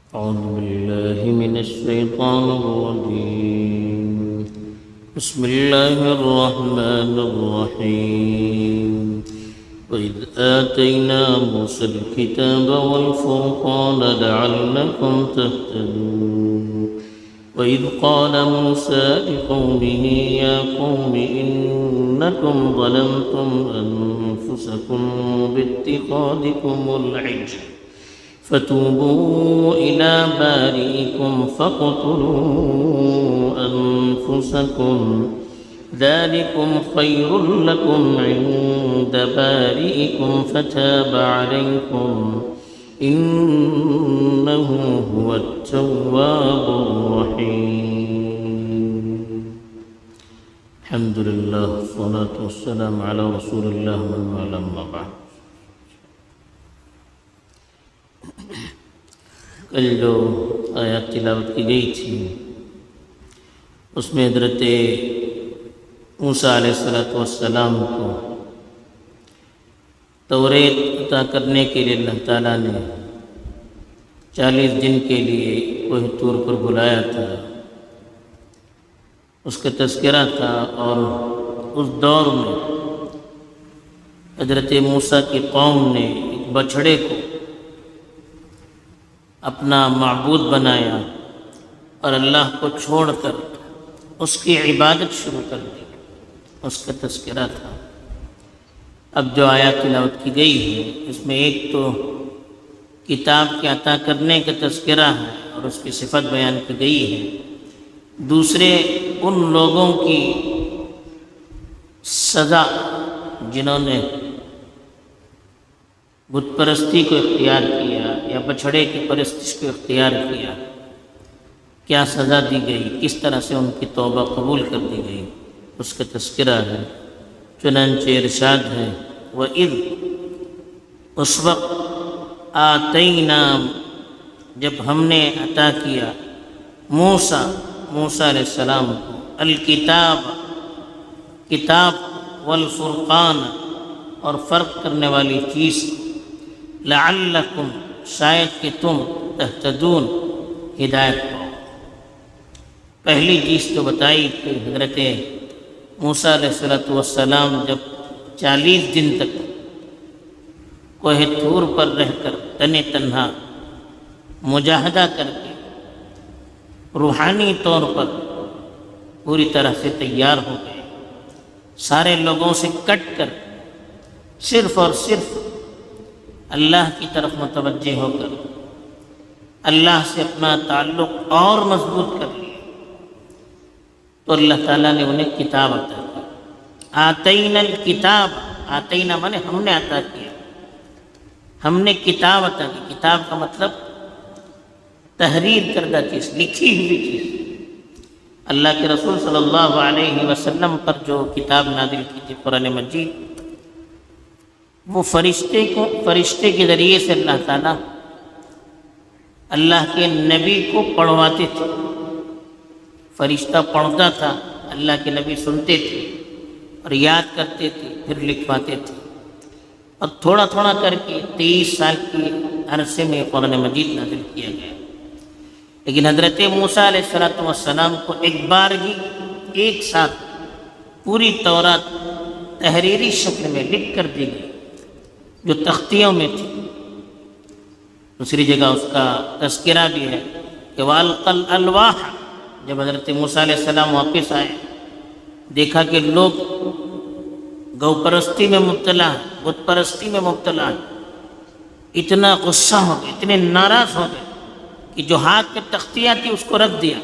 أعوذ بالله من الشيطان الرجيم. بسم الله الرحمن الرحيم. وإذ آتينا موسى الكتاب والفرقان لعلكم تهتدون. وإذ قال موسى لقومه يا قوم إنكم ظلمتم أنفسكم باتخاذكم العجل فتوبوا إلى بارئكم فاقتلوا أنفسكم ذلكم خير لكم عند بارئكم فتاب عليكم إنه هو التواب الرحيم. الحمد لله والصلاة والسلام على رسول الله من والاه أما بعد. کل جو آیات تلاوت کی گئی تھی اس میں حضرت موسیٰ علیہ السلام کو توریت عطا کرنے کے لیے اللہ تعالیٰ نے 40 دن کے لیے کوہ طور پر بلایا تھا. اس کا تذکرہ تھا اور اس دور میں حضرت موسیٰ کی قوم نے ایک بچھڑے کو اپنا معبود بنایا اور اللہ کو چھوڑ کر اس کی عبادت شروع کر دی. اس کا تذکرہ تھا. اب جو آیات تلاوت کی گئی ہے اس میں ایک تو کتاب کے عطا کرنے کا تذکرہ ہے اور اس کی صفت بیان کی گئی ہے. دوسرے ان لوگوں کی سزا جنہوں نے بت پرستی کو اختیار کیا یا بچھڑے کی پرستش کو اختیار کیا، کیا سزا دی گئی، کس طرح سے ان کی توبہ قبول کر دی گئی، اس کا تذکرہ ہے. چنانچہ ارشاد ہے وَإِذْ اس وقت آتینا جب ہم نے عطا کیا موسیٰ علیہ السلام کو الکتاب کتاب والفرقان اور فرق کرنے والی چیز لعلکم شاید کہ تم تہتدون ہدایت پاؤ. پہلی چیز تو بتائی کہ حضرت موسیٰ علیہ السلام جب 40 دن تک کوہ طور پر رہ کر تنہا مجاہدہ کر کے روحانی طور پر پوری طرح سے تیار ہو گئے، سارے لوگوں سے کٹ کر صرف اور صرف اللہ کی طرف متوجہ ہو کر اللہ سے اپنا تعلق اور مضبوط کر لیا، تو اللہ تعالیٰ نے انہیں کتاب عطا کی. آتینا الکتاب، آتینا مانے ہم نے عطا کیا، ہم نے کتاب عطا کی. کتاب کا مطلب تحریر کردہ چیز، لکھی ہوئی چیز. اللہ کے رسول صلی اللہ علیہ وسلم پر جو کتاب نازل کی تھی قرآن مجید، وہ فرشتے کے ذریعے سے اللہ تعالیٰ اللہ کے نبی کو پڑھواتے تھے. فرشتہ پڑھتا تھا، اللہ کے نبی سنتے تھے اور یاد کرتے تھے، پھر لکھواتے تھے. اور تھوڑا تھوڑا کر کے 23 سال کے عرصے میں قرآن مجید نازل کیا گیا. لیکن حضرت موسیٰ علیہ السلام کو ایک بار ہی ایک ساتھ پوری تورات تحریری شکل میں لکھ کر دی گئی جو تختیوں میں تھی. دوسری جگہ اس کا تذکرہ بھی ہے کہ وَأَلْقَى الْأَلْوَاحَ جب حضرت موسیٰ علیہ السلام واپس آئے، دیکھا کہ لوگ گو پرستی میں مبتلا ہیں، بت پرستی میں مبتلا ہیں، اتنا غصہ ہو گئے، اتنے ناراض ہو گئے کہ جو ہاتھ میں تختیاں تھی اس کو رکھ دیا.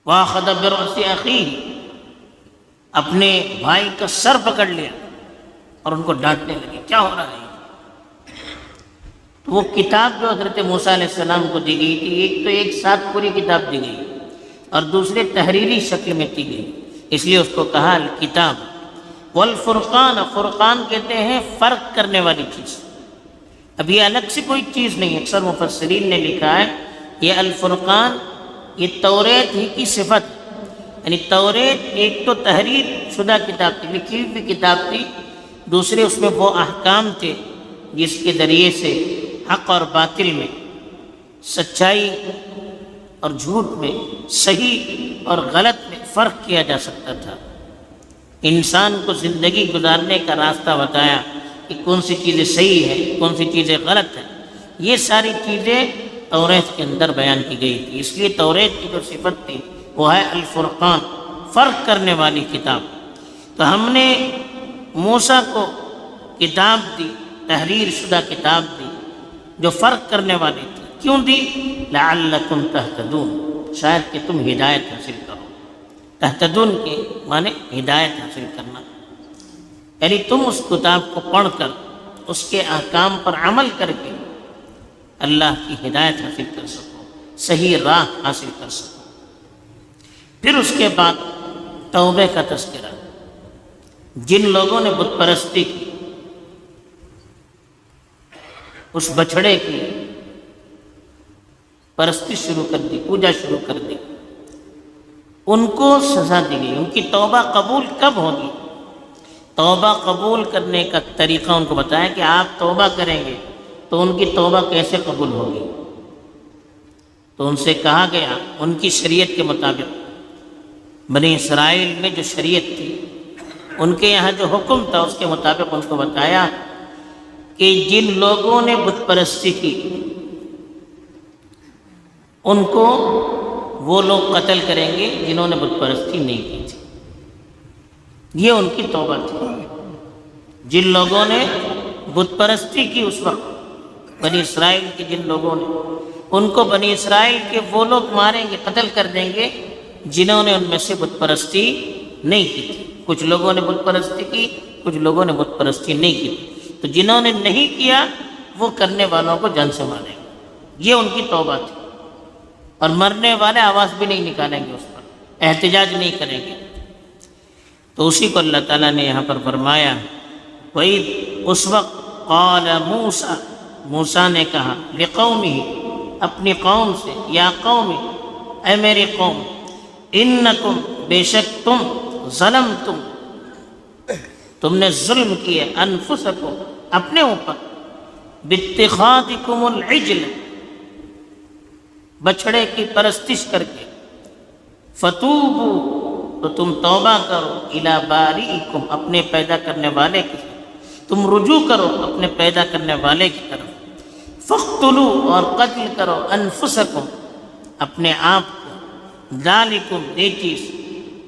وَأَخَذَ بِرَأْسِ أَخِيهِ اپنے بھائی کا سر پکڑ لیا اور ان کو ڈانٹنے لگے، کیا ہو رہا ہے. تو وہ کتاب جو حضرت موسیٰ علیہ السلام کو دی گئی تھی، ایک تو ایک ساتھ پوری کتاب دی گئی اور دوسرے تحریری شکل میں دی گئی، اس لیے اس کو کہا الکتاب. والفرقان، فرقان کہتے ہیں فرق کرنے والی چیز. اب یہ الگ سے کوئی چیز نہیں. اکثر مفسرین نے لکھا ہے یہ الفرقان یہ توریت ہی کی صفت، یعنی توریت ایک تو تحریر شدہ کتاب تھی، لکھی ہوئی کتاب تھی، دوسرے اس میں وہ احکام تھے جس کے ذریعے سے حق اور باطل میں، سچائی اور جھوٹ میں، صحیح اور غلط میں فرق کیا جا سکتا تھا۔ انسان کو زندگی گزارنے کا راستہ بتایا کہ کون سی چیزیں صحیح ہیں، کون سی چیزیں غلط ہیں۔ یہ ساری چیزیں توریت کے اندر بیان کی گئی تھی۔ اس لیے توریت کی جو صفت تھی وہ ہے الفرقان، فرق کرنے والی کتاب۔ تو ہم نے موسیٰ کو کتاب دی، تحریر شدہ کتاب دی جو فرق کرنے والی تھی۔ کیوں دی؟ لعلکم تہتدون، شاید کہ تم ہدایت حاصل کرو۔ تہتدون کے معنی ہدایت حاصل کرنا، یعنی تم اس کتاب کو پڑھ کر اس کے احکام پر عمل کر کے اللہ کی ہدایت حاصل کر سکو، صحیح راہ حاصل کر سکو۔ پھر اس کے بعد توبہ کا تذکرہ۔ جن لوگوں نے بت پرستی کی، اس بچھڑے کی پرستی شروع کر دی، پوجا شروع کر دی، ان کو سزا دی گئی۔ ان کی توبہ قبول کب ہوگی؟ توبہ قبول کرنے کا طریقہ ان کو بتایا کہ آپ توبہ کریں گے تو ان کی توبہ کیسے قبول ہوگی۔ تو ان سے کہا گیا ان کی شریعت کے مطابق، بنی اسرائیل میں جو شریعت تھی، ان کے یہاں جو حکم تھا، اس کے مطابق ان کو بتایا کہ جن لوگوں نے بت پرستی کی ان کو وہ لوگ قتل کریں گے جنہوں نے بت پرستی نہیں کی تھی۔ یہ ان کی توبہ تھی۔ جن لوگوں نے بت پرستی کی اس وقت، بنی اسرائیل کے جن لوگوں نے، ان کو بنی اسرائیل کے وہ لوگ ماریں گے، قتل کر دیں گے جنہوں نے ان میں سے بت پرستی نہیں کی تھی۔ کچھ لوگوں نے بت پرستی کی، کچھ لوگوں نے بت پرستی نہیں کی تھی۔ تو جنہوں نے نہیں کیا وہ کرنے والوں کو جان سے ماریں گے۔ یہ ان کی توبہ تھی۔ اور مرنے والے آواز بھی نہیں نکالیں گے، اس پر احتجاج نہیں کریں گے۔ تو اسی کو اللہ تعالیٰ نے یہاں پر فرمایا، وَإِذْ اس وقت قال موسیٰ، موسیٰ نے کہا لِقَوْمِهِ اپنی قوم سے، یا قوم، اے میری قوم، انکم بے شک تم، ظلمتم تم نے ظلم کیے، انفسکم اپنے اوپر، باتخاذکم العجل بچھڑے کی پرستش کر کے، فتوبو تو تم توبہ کرو، الی باریکم اپنے پیدا کرنے والے کی، تم رجوع کرو اپنے پیدا کرنے والے کی طرف، فاقتلوا اور قتل کرو، انفسکم اپنے آپ کو، ذالکم یہ چیز،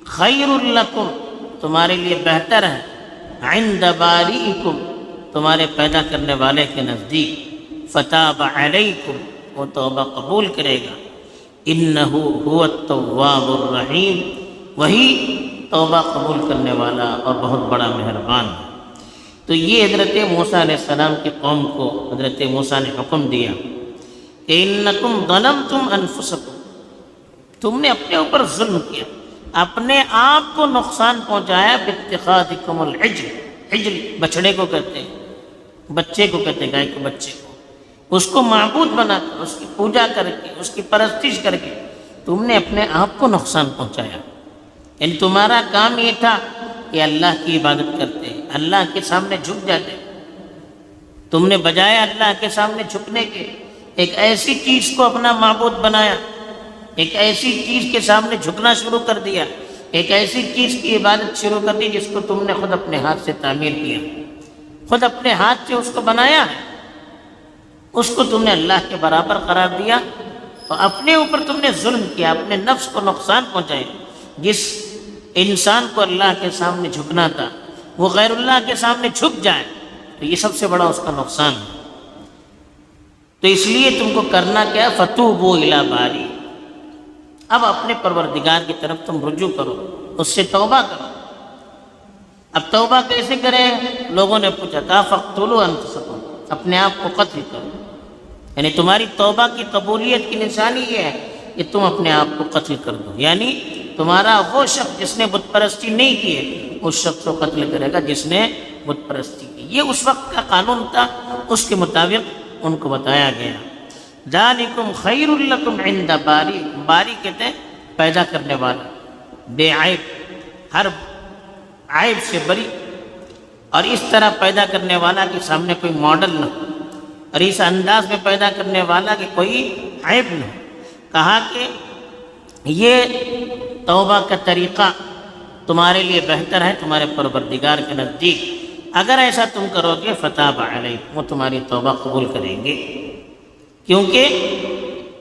خیر لکم تمہارے لیے بہتر ہے، عند باریکم تمہارے پیدا کرنے والے کے نزدیک، فتاب علیکم وہ توبہ قبول کرے گا، انہو هو التواب الرحیم وہی توبہ قبول کرنے والا اور بہت بڑا مہربان ہے۔ تو یہ حضرت موسیٰ علیہ السلام کی قوم کو حضرت موسیٰ نے حکم دیا کہ انکم ظلمتم انفسکم، تم نے اپنے اوپر ظلم کیا، اپنے آپ کو نقصان پہنچایا، باتخاذکم العجل، عجل بچڑے کو کہتے ہیں، بچے کو کہتے ہیں، گائے کے بچے کو، اس کو معبود بنا کر، اس کی پوجا کر کے، اس کی پرستش کر کے تم نے اپنے آپ کو نقصان پہنچایا۔ یعنی تمہارا کام یہ تھا کہ اللہ کی عبادت کرتے، اللہ کے سامنے جھک جاتے، تم نے بجائے اللہ کے سامنے جھکنے کے ایک ایسی چیز کو اپنا معبود بنایا، ایک ایسی چیز کے سامنے جھکنا شروع کر دیا، ایک ایسی چیز کی عبادت شروع کر دی جس کو تم نے خود اپنے ہاتھ سے تعمیر کیا، خود اپنے ہاتھ سے اس کو بنایا ہے، اس کو تم نے اللہ کے برابر قرار دیا، تو اپنے اوپر تم نے ظلم کیا، اپنے نفس کو نقصان پہنچائے۔ جس انسان کو اللہ کے سامنے جھکنا تھا وہ غیر اللہ کے سامنے جھک جائے تو یہ سب سے بڑا اس کا نقصان ہے۔ تو اس لیے تم کو کرنا کیا، فتوبوا الی باری، اب اپنے پروردگار کی طرف تم رجوع کرو، اس سے توبہ کرو۔ اب توبہ کیسے کریں؟ لوگوں نے پوچھا تھا، فاقتلوا انفسکم اپنے آپ کو قتل کرو، یعنی تمہاری توبہ کی قبولیت کی نشانی یہ ہے کہ تم اپنے آپ کو قتل کر دو، یعنی تمہارا وہ شخص جس نے بت پرستی نہیں کی ہے اس شخص کو قتل کرے گا جس نے بت پرستی کی۔ یہ اس وقت کا قانون تھا، اس کے مطابق ان کو بتایا گیا۔ ذالکم خیر لکم عند باری، باری کہتے ہیں پیدا کرنے والا، بے عیب، ہر عیب سے بری، اور اس طرح پیدا کرنے والا کہ سامنے کوئی ماڈل نہ ہو، اور اس انداز میں پیدا کرنے والا کہ کوئی عیب نہ ہو۔ کہا کہ یہ توبہ کا طریقہ تمہارے لیے بہتر ہے تمہارے پروردگار کے نزدیک، اگر ایسا تم کرو گے فتاب علیکم، وہ تمہاری توبہ قبول کریں گے، کیونکہ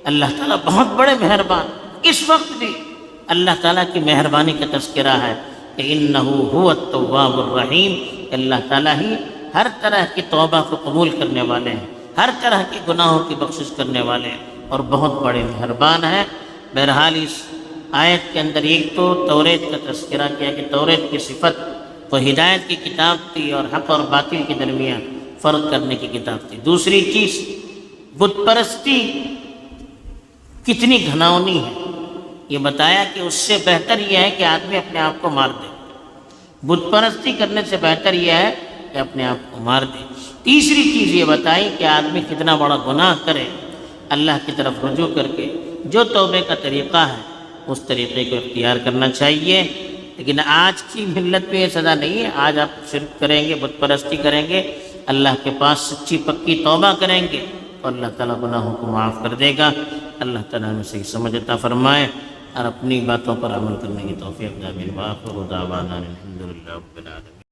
اللہ تعالیٰ بہت بڑے مہربان۔ اس وقت بھی اللہ تعالیٰ کی مہربانی کا تذکرہ ہے کہ انہ هو التواب الرحیم، اللہ تعالیٰ ہی ہر طرح کی توبہ کو قبول کرنے والے ہیں، ہر طرح کی گناہوں کی بخشش کرنے والے ہیں اور بہت بڑے مہربان ہیں۔ بہرحال اس آیت کے اندر ایک تو توریت کا تذکرہ کیا کہ توریت کی صفت وہ ہدایت کی کتاب تھی اور حق اور باطل کے درمیان فرق کرنے کی کتاب تھی۔ دوسری چیز بت پرستی کتنی گھناؤنی ہے، یہ بتایا کہ اس سے بہتر یہ ہے کہ آدمی اپنے آپ کو مار دے، بت پرستی کرنے سے بہتر یہ ہے کہ اپنے آپ کو مار دے۔ تیسری چیز یہ بتائی کہ آدمی کتنا بڑا گناہ کرے، اللہ کی طرف رجوع کر کے جو توبے کا طریقہ ہے اس طریقے کو اختیار کرنا چاہیے۔ لیکن آج کی ملت میں یہ سزا نہیں ہے، آج آپ شرک کریں گے، بت پرستی کریں گے، اللہ کے پاس سچی پکی توبہ کریں گے تو اللہ تعالیٰ گناہوں کو معاف کر دے گا۔ اللہ تعالیٰ ہمیں صحیح سمجھ عطا فرمائے اور اپنی باتوں پر عمل کرنے کی توفیق دے۔ آمین۔ وآخر دعوانا الحمد للہ رب العالمین۔